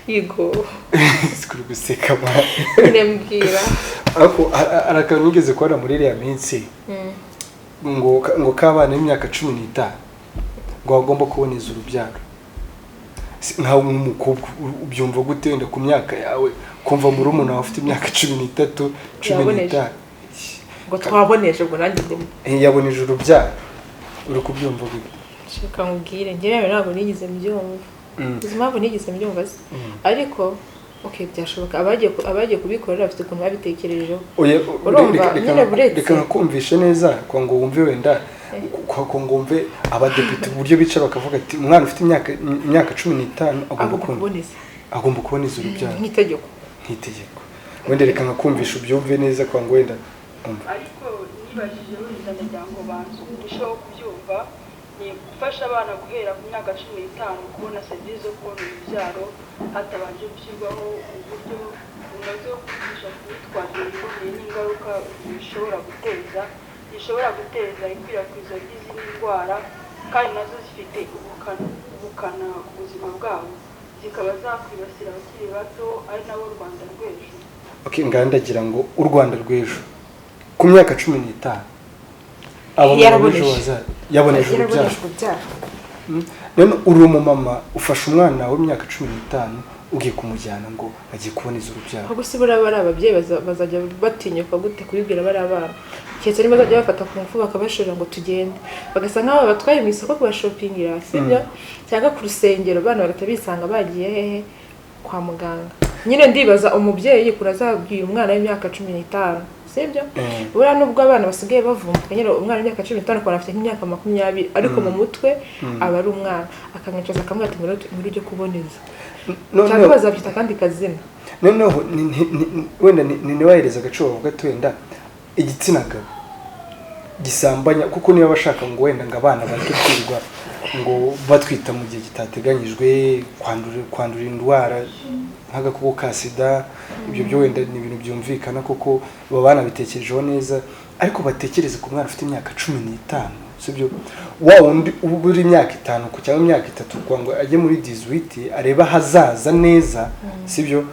Yego sikuri guseka ma ndembwira ako arakantu nigeze kubona muri iriya minsi ngo kabana imyaka 15 ngo agomba kuboneza urubyaro nkaho umukobwa ubyumva gute wenda ku myaka yawe kumva muri umuntu afite imyaka 13 15 ngo twaboneje ngo nanjye ndimo yaboneje urubyaro uri kubyumva gute shaka nkubwire njyewe ntabwo nigize mbyumva ubuzima bwo nigize mbyumva ariko okay byashoboka abagiye kubikorera bafite ukuntu babitekerejeho reka nakumvishe neza kwa ngo wumve wenda kwa ngo wumve abadepite uburyo bica bakavuga ati umwana ufite imyaka 15 agomba kuboneza urubyaro nk'itegeko wenda reka nakumvishe ubyumve neza kwa ngo wenda ariko nibajije wenda njyango bantu ndisho kubyumva ni gufasha abana guhera ku myaka 15 kubona serivisi zo kubona urubyaro hatabanje gushyirwaho uburyo bunoze bwo kwigisha kwitwarira iboneye n'ingaruka bishobora guteza ikwirakwizwa ry'izindi ndwara kandi nazo zifite ubukana ku buzima bwabo zikaba zakwibasira abakiri bato ari nabo Rwanda rw'ejo. Okay, ngandagira ngo u Rwanda rw'ejo ku myaka 15 abo yaboneje urubyaro. None uri umumama ufasha umwana w'imyaka 15 ugiye kumujyana ngo agiye kuboneza urubyaro. Ahubwo se bari ababyeyi bazajya batinyuka gute kubibwira bari abana. Cyetse niba bazajya bafata ku mfu bakabashira ngo tugende. Bagasa nkaho batwaye mu isoko kuba shoppingira, sibyo? Cyangwa ku rusengero bana baratabisanga bagiye hehe kwa muganga. Nyine ndibaza umubyeyi kurazabwiye umwana w'imyaka 15. Sibyo? Bura nubwo abana basigaye bavumbuka nyine umwana w'imyaka 15 kwa afite nk'imyaka 20 ariko mu mutwe aba ari umwana akanyacaza akamwata muri ryo kuboneza. Cyangwa bazabyita kandi kazina. Noneho wenda ni wahereza agaco bavuga twenda igitsina gabo gisambanya kuko niba bashaka ngo wenda ngabana bakirwa ngo batwita mu gihe kitateganyijwe kwandura indwara nk'agakoko ka sida ibyo byo wenda ni ibintu byumvikana kuko babana bitekerejeho neza ariko batekereze ku mwana ufite imyaka 15 sibyo wa undi uburi imyaka 5 ku cyangwa imyaka 3 kwa ngo ajye muri 18 areba hazaza neza sibyo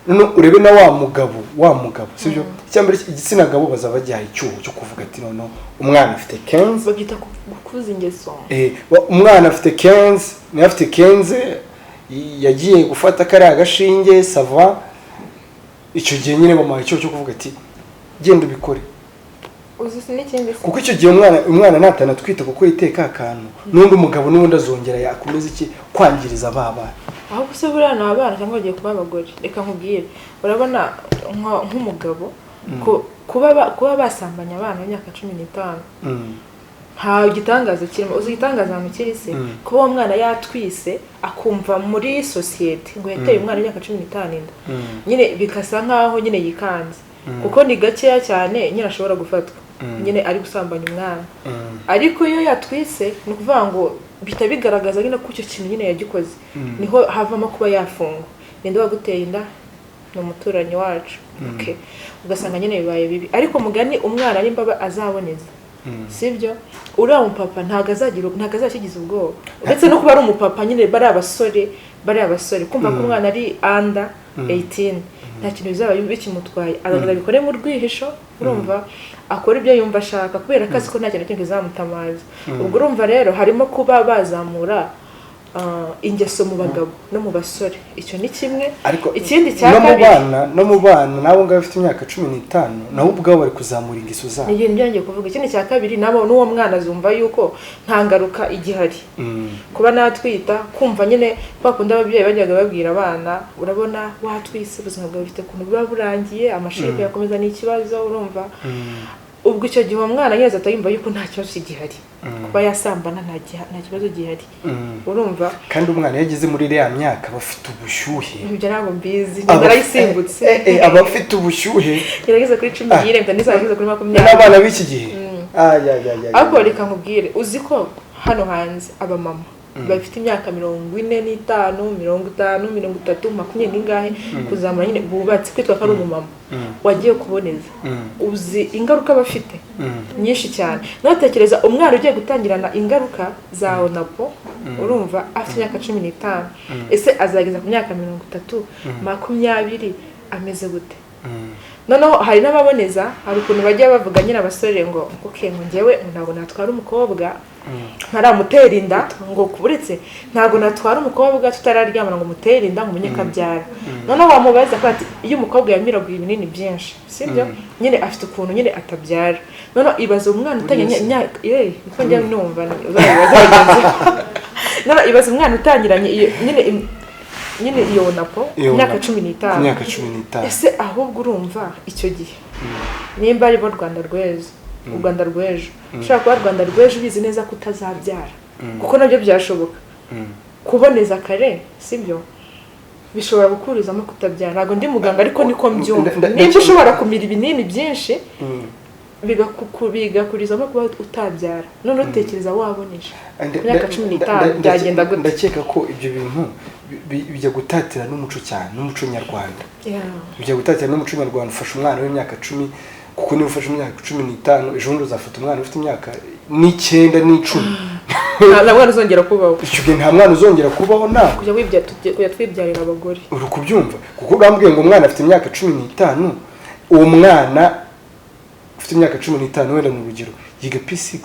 none urebe na wa mugabo sibyo cyambere igitsina gabo bazabajyaye cyuho cyo kuvuga ati none umwana afite 15 bagita gukuza ingeso umwana afite 15 ni afite 15 yagiye gufata kare agashinge sava icyo gihe nyine bamaye cyo kuvuga ati genda ubikore kuko icyo gihe umwana natana twita kuko yiteka akantu n'undi umugabo n'undi azongera yakomeza iki kwangiriza abana aho gusa burana abana cyangwa bagiye kuba abagore reka nkubwire urabona nk'umugabo kuba basambanya abana b'imyaka 15 nta gitangaza kirimo uzigitangaza mu kirise kuba uwo mwana yatwise akumva muri society ngo yateye umwana w'imyaka 15 inda nyine bikasa nkaho nyine yikanze kuko ni gakeya cyane nyine ashobora gufatwa nyine ari gusambanya umwana ariko iyo yatwise ni kuvuga ngo bita bigaragaza nyine ko icyo kintu nyine yagikoze niho havamo kuba yafungwa ninde waguteye inda no muturanyi wacu okay ugasanga nyine bibaye bibi ariko mugani umwana ari mbaba azaboneza sibyo uri umupapa ntagazakigiza ubwoba ndetse no kuba ari umupapa nyine bari abasore kumva ko umwana ari under 18 nta kintu bizaba bikimutwaye azagenda bikore mu rwihisho urumva akora ibyo yumva ashaka kubera akazi ko nta kintu cyose kizamutamaza ubwo urumva rero harimo kuba bazamura ingeso mu bagabo no mu basore icyo ni kimwe ikindi cyakabiri no mu bana nabo ngaba bafite imyaka 15 naho ubwabo bari kuzamura ingeso zabo ni ibintu byangiye kuvuga ikindi cyakabiri nabo n'uwo mwana azumva yuko nta ngaruka igihari kuba natwita kumva nyine bakunda ababyeyi bajyaga babwira abana urabona watwise ubuzima bwawe bifite kuntu biba burangiye amashuri yakomeza n'ikibazo urumva ubwo icyo gihe umwana yeza atayumva yuko nta kibazo gihari kuba yasambana nta kibazo gihari urumva kandi umwana yagize muri iriya myaka bafite ubushyuhe ibyo ntabwo mbizi narayisimbutse abafite ubushyuhe yarageze kuri 10 yiremba n'izageze kuri 20 n'abana b'iki gihe ariko reka nkubwire uzi ko hano hanze abamama bafite imyaka 45, 50, 30, 20 n'ingahe kuzamura nyine bubatse kwitwa ko ari umumama wagiye kuboneza. Uzi ingaruka bafite nyinshi cyane. Natekereza umwana ugiye gutangirana ingaruka za onapo urumva afite imyaka 15 ese azageza ku myaka 30, 20 ameze gute? Noneho hari n'ababoneza, hari ukuntu bajya bavuga nyine abasore ngo okay ngo njyewe ntabwo natwara umukobwa ntaramutera inda, ngo kuburetse ntabwo natwara umukobwa tutararyamana ngo mutere inda ngo umenye kabyara. Noneho wamubaza ko ati iyo umukobwa yamiraguye ibinini byinshi sibyo nyine afite ukuntu nyine atabyara. Noneho ibaza umwana utanye imyaka niko njya numva noneho ibaza umwana utangiranye nyine iyo napo imyaka 15 ese ahubwo urumva icyo gihe nimba ari bo Rwanda rw'ejo u Rwanda rw'ejo ushaka kuba Rwanda rw'ejo ubizi neza ko utazabyara kuko nabyo byashoboka kuboneza kare sibyo bishobora gukurizamo kutabyara. Ntabwo ndi muganga ariko niko mbyumva nimba ushobora kumira ibinini byinshi bigakurizamo kuba utabyara none utekereza wabonesha imyaka 15 byagenda gute? Ndakeka ko ibyo bintu bijya gutatira n'umuco cyane n'umuco nyarwanda. Bijya gutatira n'umuco nyarwanda. Ufasha umwana w'imyaka 10 kuko niba ufashe imyaka 15 ejo bundi uzafata umwana ufite imyaka 9 n'10 nta mwana uzongera kubaho. Icyo nta mwana uzongera kubaho nawe kujya twibyarira abagore uri kubyumva kuko bambwiye ngo umwana afite imyaka 15 uwo mwana ufite imyaka 15 wenda mu rugero yiga P6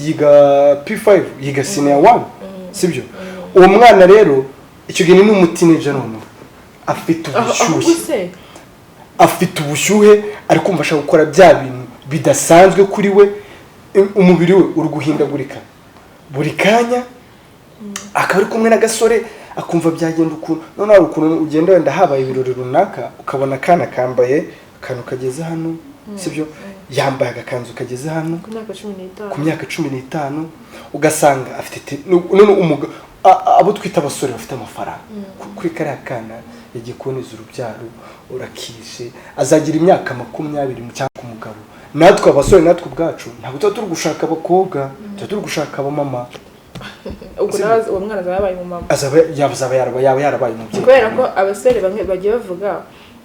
yiga P5 yiga senior 1 sibyo. Uwo mwana rero icyo gihe ni umutineja none afite ubushyuhe ari kumva ashaka gukora bya bintu bidasanzwe kuri we. Umubiri we uri guhindagurika buri kanya akaba ari kumwe n'agasore akumva byagenda ukuntu. None hari ukuntu ugenda wenda habaye ibirori runaka ukabona kana kambaye akantu kageze hano sibyo yambaye agakanzu kageze hano ku myaka 15 ugasanga afite none abo twita abasore bafite amafaranga kuri kariya kana yagiye kuboneza urubyaro urakishe azagira imyaka 20 cyangwa umugabo. Natwe abasore natwe ubwacu ntabwo tuba turi gushaka abakobwa tuba turi gushaka abamama. Ubwo nawe uwo mwana azabaye umumama yaba yarabaye umubyeyi kubera ko abasore bamwe bagiye bavuga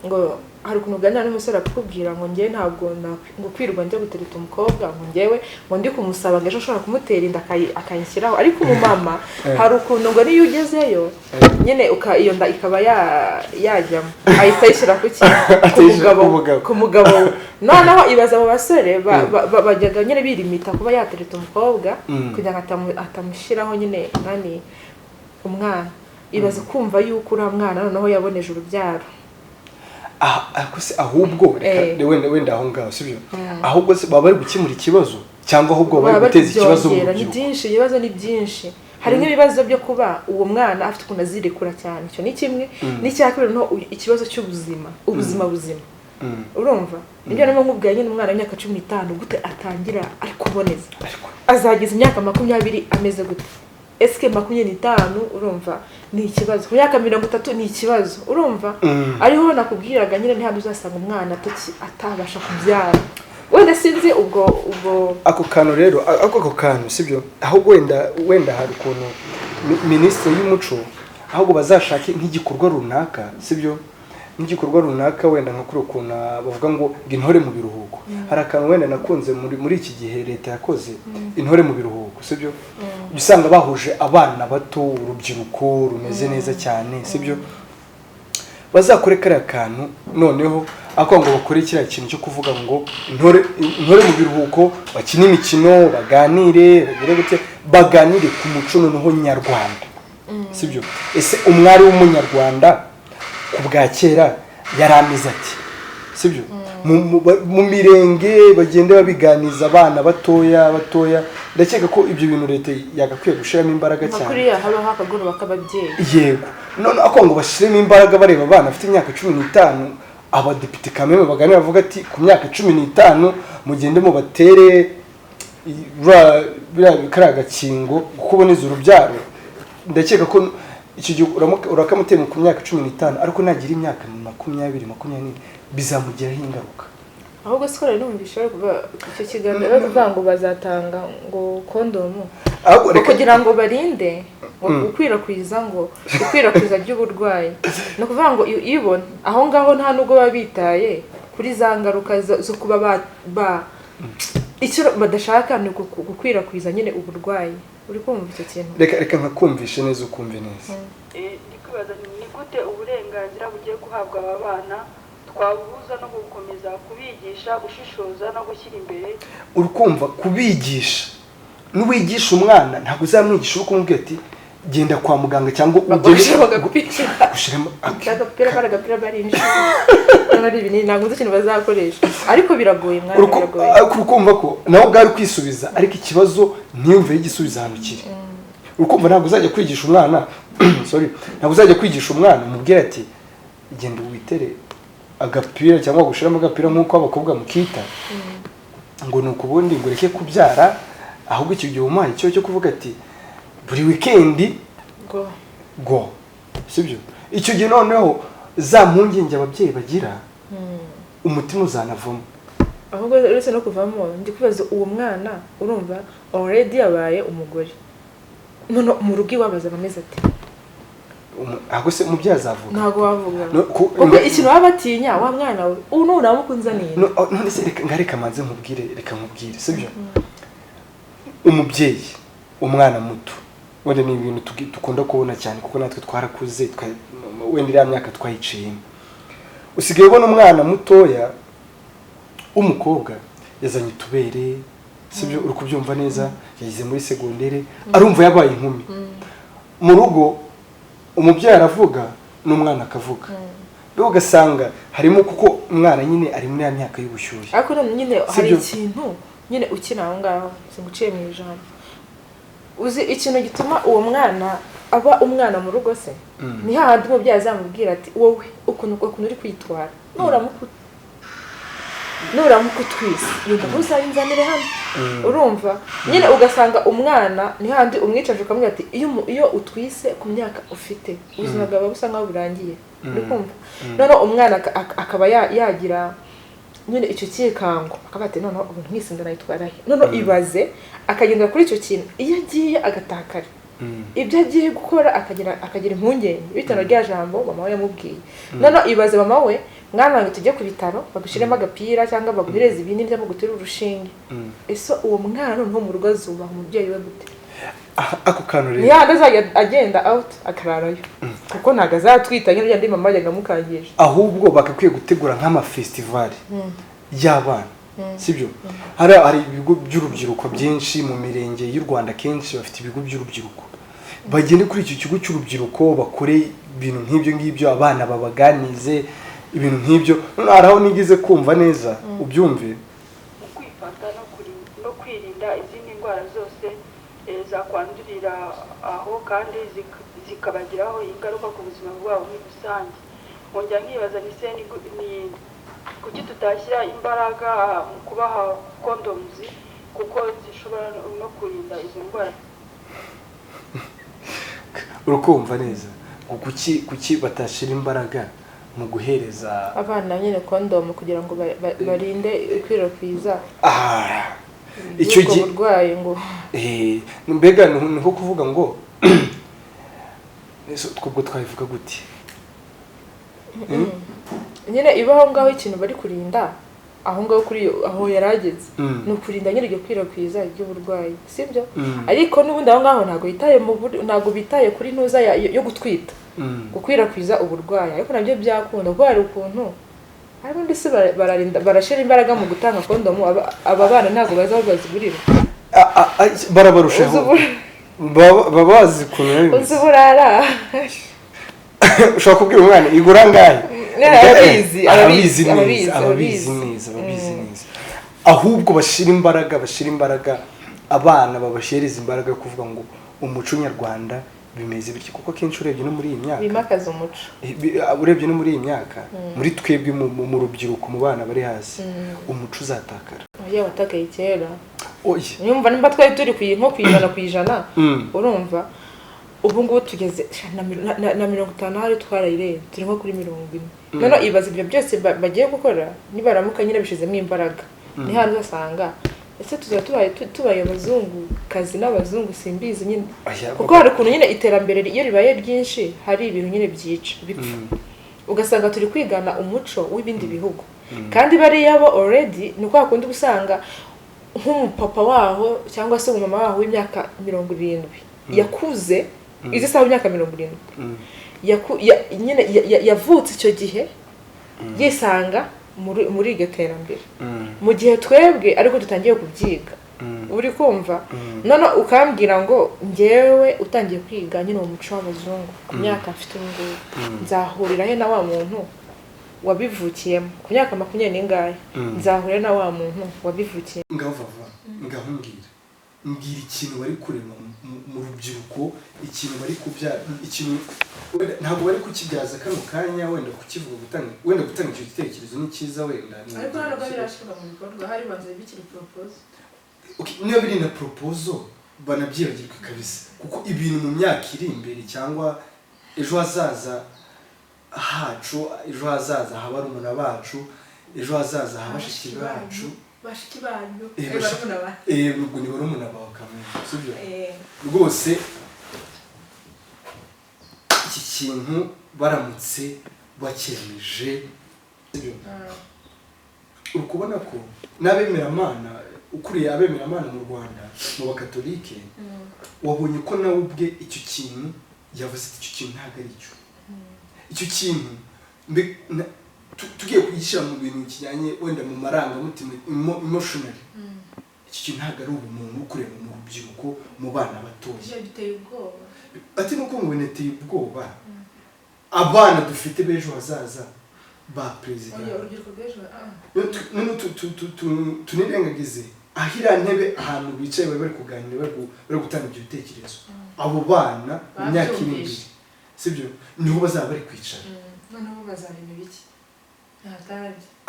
ngo hari ukuntu uganira n'umusore akakubwira ngo njye ntabwo ngo kwirwa njya gutereta umukobwa ngo njyewe ngo ndi kumusaba ngo ejo ashobora kumutera inda akayinshyiraho. Ariko umumama hari ukuntu ngo niyo ugezeyo nyine iyo nda ikaba yajyamo ahita ayishyira ku mugabo. Noneho ibaza abo basore bajyaga nyine birimita kuba yatereta umukobwa kugira ngo atamushyiraho nyine umwana. Ibaza kumva yuko uriya mwana noneho yaboneje urubyaro. Ahubwo wenda aho ngaho sibyo ahubwo baba bari gukemura ikibazo cyangwa ahubwo bari guteza ikibazo mu byinshi. Ibibazo ni byinshi. Hari nk'ibibazo byo kuba uwo mwana afite ukuntu azirekura cyane. Icyo ni kimwe n'icyakabiri no ikibazo cy'ubuzima ubuzima urumva nibyo namo nkubwiye nyine umwana w'imyaka 15 gute atangira ari kuboneza azageza imyaka 20 ameze gute? Eske 25 urumva ni ikibazo. Ku myaka 30 ni ikibazo urumva. Ariho nakubwiraga nyine ntihandi uzasanga umwana atabasha kubyara. Wenda sinzi ubwo ako kantu rero ako kantu sibyo ahubwo wenda hari ukuntu minisitiri y'umuco ahubwo bazashaka nk'igikorwa runaka sibyo n'igikorwa runaka wenda nka kuri ukuntu bavuga ngo intore mu biruhuko. Hari akantu wenda nakunze muri iki gihe leta yakoze intore mu biruhuko sibyo usanga bahuje abana bato urubyiruko rumeze neza cyane sibyo bazakore kariya kantu noneho ako ngo bakore kiriya kintu cyo kuvuga ngo intore mu biruhuko bakina imikino baganire baganire ku muco noneho nyarwanda sibyo. Ese umwari w'umunyarwanda ku bwa kera yarameze ati sibyo mu mirenge bagende babiganiza abana batoya. Ndakeka ko ibyo bintu leta yagakwiye gushiramo imbaraga cyane. Makuri haba hakaguru bakababyeyi yego none ako ngo bashiremo imbaraga bareba abana afite imyaka 15 abadepite kameme baganira bavuga ati ku myaka 15 mugende mu batere bira gakingo kuboneza urubyaro. Ndakeka ko icyo gihe urakamutema ku myaka 15 ariko nagira imyaka 20 bizamugiraho ingaruka. Ahubwo sikora numvisha icyo kiganiro bavuga ngo bazatanga ngo kondomu kugira ngo barinde gukwirakwiza ry'uburwayi. Ni ukuvuga ngo ibona aho ngaho nta nubwo baba bitaye kuri za ngaruka zo kuba icyo badashaka ni gukwirakwiza nyine uburwayi. Uri kumva icyo kintu? Reka nkakumvishe neza ukumve neza. Ndi kwibaza ni gute uburenganzira bugiye guhabwa aba bana twabuhuza no gukomeza kubigisha gushishoza no gushyira imbere. Uri kumva kubigisha n'uwigisha umwana ntabwo uzamwigisha uko umubwira ati genda kwa muganga cyangwa ugende gushiramo agapira barinjira n'ari ibinini ntabwo ikintu bazakoresha ariko biragoye mwana biragoye. Urukumva ko nawe bwari kwisubiza ariko ikibazo ntiyumve y'igisubiza hano kiri. Urukumva ntabwo uzajya kwigisha umwana ntabwo uzajya kwigisha umwana umubwira ati genda witere agapira cyangwa gushiramo agapira nk'uko abakobwa mukita ngo ni ukubundi ngo reke kubyara, ahubwo icyo gihe umuhaye cyo kuvuga ati buri weekend go sibyo. Icyo gihe noneho za mpungenge ababyeyi bagira umutima uzanavamo. Ahubwo uretse no kuvamo ndi kubaza uwo mwana urumva already yabaye umugore none mu rugo iwabaza bameze ati ahubwo se umubyeyi azavuga ntago wavuga kuko ikintu baba batinya wa mwana we uno uramukunzaniye none se reka manze nkubwire sibyo. Umubyeyi umwana muto wenda ni ibintu dukunda kubona cyane kuko natwe twarakuze wenda iriya myaka twayiciyemo. Usigaye ubona umwana mutoya w'umukobwa yazanye utubere sibyo, uri kubyumva neza, yagize muri segondere arumva yabaye inkumi. Mu rugo umubyeyi aravuga n'umwana akavuga. Rero ugasanga harimo kuko umwana nyine ari muri ya myaka y'ubushyuhe. Ariko none nyine hari ikintu nyine ukina aho ngaho singuciye mu ijambo. Uzi ikintu gituma uwo mwana aba umwana mu rugo se ni hahandi umubyeyi azamubwira ati wowe ukuntu uri kwitwara nuramuka utwise yumva ntuzayinzanire hano. Urumva nyine ugasanga umwana ni hahandi umwicaje ukamubwira ati iyo utwise ku myaka ufite ubuzima bwawe busa nkaho burangiye. Uri kumva none umwana akaba yagira nyine icyo cyikango akaba ati none ubu ntwise ndanayitwara he. None ibaze akagenda kuri icyo kintu iyo agiye agatakara ibyo agiye gukora akagira impungenge bitano rya jambo mama we yamubwiye. None ibaze mama we mwana ngo tujye ku bitaro bagushiremo agapira cyangwa baguhereze ibindi byo gutera urushinge. Ese uwo mwana noneho mu rugo azubaha umubyeyi we gute? Ako kantu rero ya ndazajya agenda out akararayo kuko ntago azatwita nk'ibyo ndi mama yajyaga mukangisha. Ahubwo bakakwiye gutegura nk'amafestival y'abana sibyo. Hari ibigo by'urubyiruko byinshi mu mirenge y'u Rwanda, kenshi bafite ibigo by'urubyiruko. Bagende kuri icyo kigo cy'urubyiruko bakore ibintu nk'ibyo ngibyo, abana babaganize ibintu nk'ibyo. None haraho nigize kumva neza ubyumve mu kwifata no kwirinda izindi ndwara zose zakwandurira aho kandi zikabagiraho ingaruka ku buzima bwabo muri rusange. Nkongera nkibaza ni kuki tutashyira imbaraga mu kubaha condoms kuko zishobora no kurinda izo ndwara. Urukumva neza kuki batashyira imbaraga mu guhereza abana nyine condom kugira ngo barinde ikwirakwiza icyo gihe burwayi ngo mbega niho kuvuga ngo twubwo twabivuga gute nyine ibaho ngaho ikintu bari kurinda aho ngaho kuri aho yarageze no kurinda nyine iryo kwirakwiriza ry'uburwayi sibyo. Ariko n'ubundi aho ngaho ntago bitaye kuri ntuza yo gutwita gukwirakwiza uburwayi. Ariko nabyo byakunda kuko hari ukuntu ariko ndetse barashira imbaraga mu gutanga kondomu. Aba bana ntago baza bazigurira barabarushaho babazi kuntu uzuburara ushaka kubwira umwana igura ngahe ababizi neza. Ahubwo bashira imbaraga abana babashereza imbaraga kuvuga ngo umuco nyarwanda bimeze bityo kuko kenshi urebye no muri iyi myaka bimakaza umuco. Urebye no muri iyi myaka muri twebwe mu rubyiruko mu bana bari hasi umuco uzatakara. Oya watakaye kera. Nyumva nimba twari turi nko kwijana urumva ubu ngubu tugeze na 50 hari twarayirenze turi nko kuri 40. None ibaza ibyo byose bagiye gukora nibaramuka nyine bishizemo imbaraga ni hanze usanga ese tuzaba tubaye abazungukazi n'abazungu simbizi nyine Aya, kuko hari ukuntu nyine iterambere iyo ribaye ryinshi hari ibintu nyine byica bipfa ugasanga turi kwigana umuco w'ibindi bihugu kandi bariya bo already ni kwa kundi usanga nk'umupapa waho cyangwa se umumama waho w'imyaka 70 yakuze izi sawa imyaka 70 nyine yavutse icyo gihe yisanga muri iryo terambere mu gihe twebwe ariko dutangiye kubyiga uri kumva none ukambwira ngo ngewe utangiye kwiga nyine mu muco w'abazungu ku myaka mfite ngo nzahurira he na wa muntu wabivukiyemo ku myaka 20 n'ingahe nzahurira na wa muntu wabivukiye ngavava ngahumbwira mbwira ikintu bari kurema mu rubyiruko ikintu bari kubyara ikintu ntabwo bari kukibyaza kano kanya wenda kukivuga gutanga icyo gitekerezo ni cyiza wenda ariko hano birashika mu bikorwa hari banze bikiri propose niyo biri na proposal banabyibagirwa kabisa kuko ibintu mu myaka iri imbere cyangwa ejo hazaza hacu ejo hazaza haba rumuna bacu ejo hazaza haba bashiki bacu bashiki banyu ubwo ni barumuna bawe kamwe sibyo rwose iki kintu baramutse bakemeje uri kubona ko n'abemeramana ukuriye abemeramana mu Rwanda mu bakatolike wabonye ko nawe ubwe icyo kintu yavuze icyo kintu ntabwo ari cyo icyo kintu tugiye kugishyira mu bintu kijyanye wenda mu marangamutima emotionally icyo kintu ntabwo ari ubumuntu ukureba mu rubyiruko mu bana batoya biteye ubwoba ati nuko ngo bineteye ubwoba abana dufite bejo hazaza ba president urubyiruko bejo tunirengagize ahira ntebe ahantu bicaye bari kuganira bari gutanga ibyo bitekerezo abo bana mu myaka iri sibyo niho bazaba bari kwicara noneho bazarema ibiki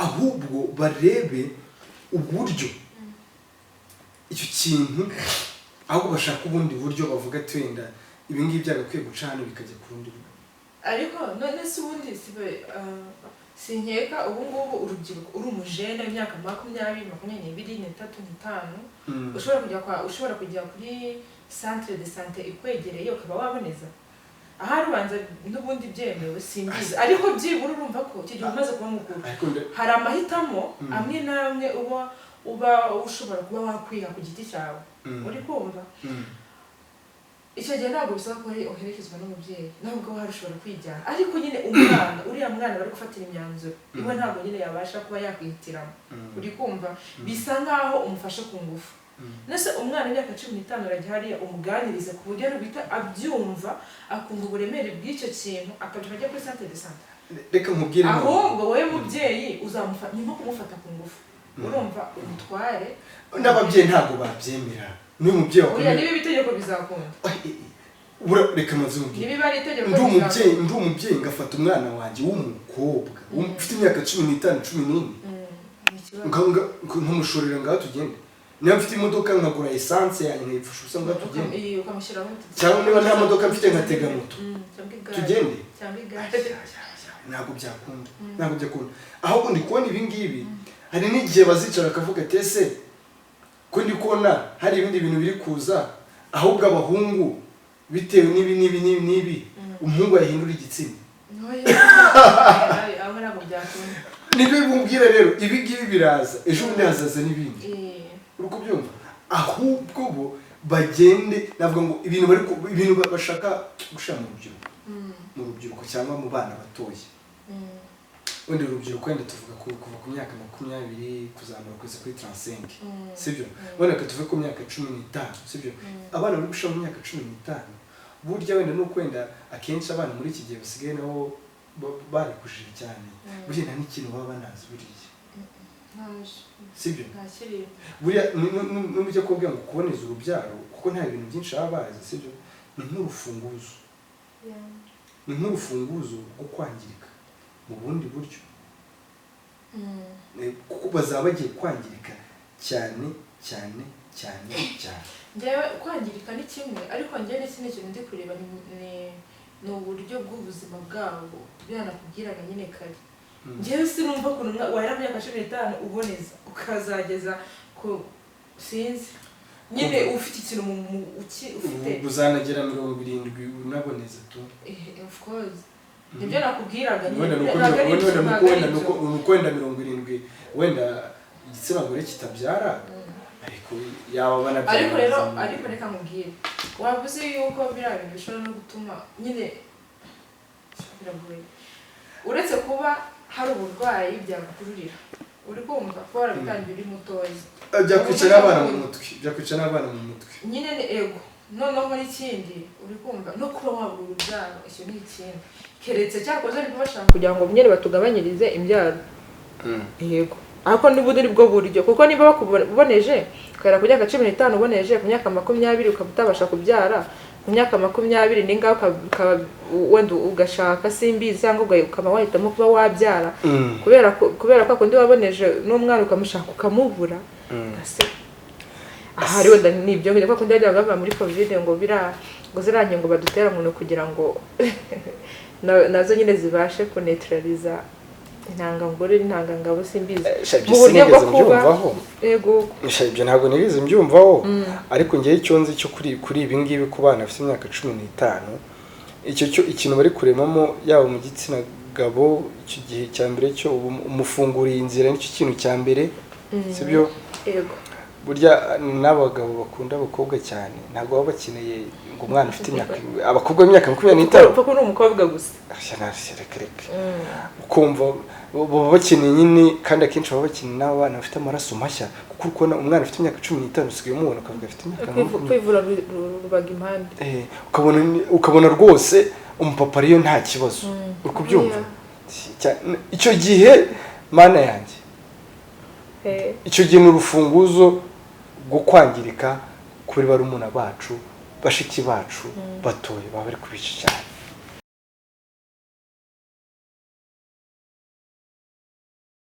ahubwo barebe uburyo icyo kintu ahubwo bashaka ubundi buryo bavuga ati wenda ibi ngibi byagakwiye guca hano bikajya ku rundi rugo ariko none se ubundi sinkeka ubu ngubu urubyiruko uri umujene w'imyaka 20, 22, 23, 25 ushobora kujya kuri centre de santé ikwegereye ukaba waboneza aha rubanza n'ubundi byemewe simbizi ariko byibura urumva ko icyo gihe umaze kuba mukuru hari amahitamo amwe namwe uba ushobora kuba wakwiha ku giti cyawe uri kumva icyo gihe ntabwo bisaba ko uherekezwa n'umubyeyi nubwo wari ushobora kwijyana ariko nyine umwana uriya mwana bari gufatira imyanzuro iwe ntabwo nyine yabasha kuba yakwihitiramo uri kumva bisa nkaho umufashe ku ngufu nese umwana w'imyaka 15 arajya hariya umuganirize ku buryo bita abyumva akumva uburemere bw'icyo kintu akaja ajya kuri centre de santé reka mubwire ahubwo wowe mubyeyi uzamufata nyuma kumufata ku ngufu urumva umutware n'ababyeyi ntabwo babyemera n'uyu mubyeyi wakomeye niba itegeko bizakunda reka mazumubwire niba ari itegeko ndi umubyeyi ngafata umwana wanjye w'umukobwa ufite imyaka 15 14 nkamushorera ngaho tugende niba mfite imodoka nkagura essence yanjye nkayipfusha ubusa ngaho tugende cyangwa niba nta modoka mfite nkatega moto tugende ntabwo byakunda ahubwo ndi kubona ibi ngibi hari n'igihe bazicara bakavuga ati ese ko ndi kubona hari ibindi bintu biri kuza ahubwo abahungu bitewe n'ibi umuhungu yahindura igitsina nibyo bimubwira rero ibi ngibi biraza ejo bundi hazaza n'ibindi uri kubyumva ahubwo bo bagende navuga ngo ibintu bashaka gushira mu rubyiruko cyangwa mu bana batoya wenda urubyiruko wenda tuvuga kuva ku myaka 20 kuzamura kuri 35 sibyo wenda tuvuge ku myaka 15 sibyo abana bari gushira mu myaka 15 burya wenda no kwenda akenshi abana muri iki gihe basigaye nabo bari kujira cyane burya nta n'ikintu baba banazi buriya sibyo burya n'ubyo kubwira ngo kuboneza urubyaro kuko nta bintu byinshi baba bazi sibyo ni nk'urufunguzo rwo kwangirika mu bundi buryo kuko bazaba bagiye kwangirika cyane njyewe kwangirika ni kimwe ariko njyewe n'ikindi kintu ndi kureba ni uburyo bw'ubuzima bwabo byanakubwiraga nyine kare njyewe sinumva ukuntu wahera mu myaka 15 uboneza ukazageza sinzi nyine ufite ikintu ufite uzanagera 70 unaboneza tu of course nibyo nakubwiraga wenda nuko wenda 70 wenda igitsina gore kitabyara ariko yaba banabyara ariko reka nkubwire wavuze yuko biriya bintu bishobora no gutuma nyine biragoye uretse kuba hari uburwayi byagukururira uri kumva ko warabitangiye uri mutoya byakwicara n'abana mu mutwe nyine ni ego noneho n'ikindi uri kumva no kuba wabura urubyaro icyo ni ikindi keretse cyakoze ariko bashaka kugira ngo nyine batugabanyirize imbyaro yego ariko n'ubundi ni bwo buryo kuko niba bakuboneje ukahera ku myaka 15 uboneje ku myaka 20 ukaba utabasha kubyara ku myaka 20 ninga ukaba wenda ugashaka simbizi cyangwa ukaba wahitamo kuba wabyara kubera ko akundi waboneje n'umwana ukamushaka ukamubura gase ahari wenda nibyo ngire ko akundi yajyaga bava muri covid ngo ziranye ngo badutera umuntu kugira ngo nazo nyine zibashe kuneutraliza intangangore n'intangangabo simbizi mu buryo bwo kuba yego ibyo ntabwo nigeze mbyumvaho ariko ngiye icyo nzi cyo kuri ibi ngibi ku bana bafite imyaka 15 icyo ikintu bari kuremamo yaba mu gitsina gabo icyo gihe cya mbere cyo umufunguriye inzira nicyo kintu cya mbere sibyo yego burya n'abagabo bakunda abakobwa cyane ntabwo baba bakeneye ngo umwana ufite imyaka abakobwa b'imyaka 25 kuko ni umukobwa gusa reka ukumva baba bakeneye nyine kandi akenshi baba bakeneye n'abana bafite amaraso mashya kuko ukona umwana ufite imyaka 15 usigaye umubona ukavuga afite imyaka kwivura rubaga impande ukabona rwose umupapa ariyo nta kibazo uri kubyumva icyo gihe mana yanjye icyo gihe ni urufunguzo rwo kwangirika kuri barumuna bacu bashiki bacu batoye baba bari kubica cyane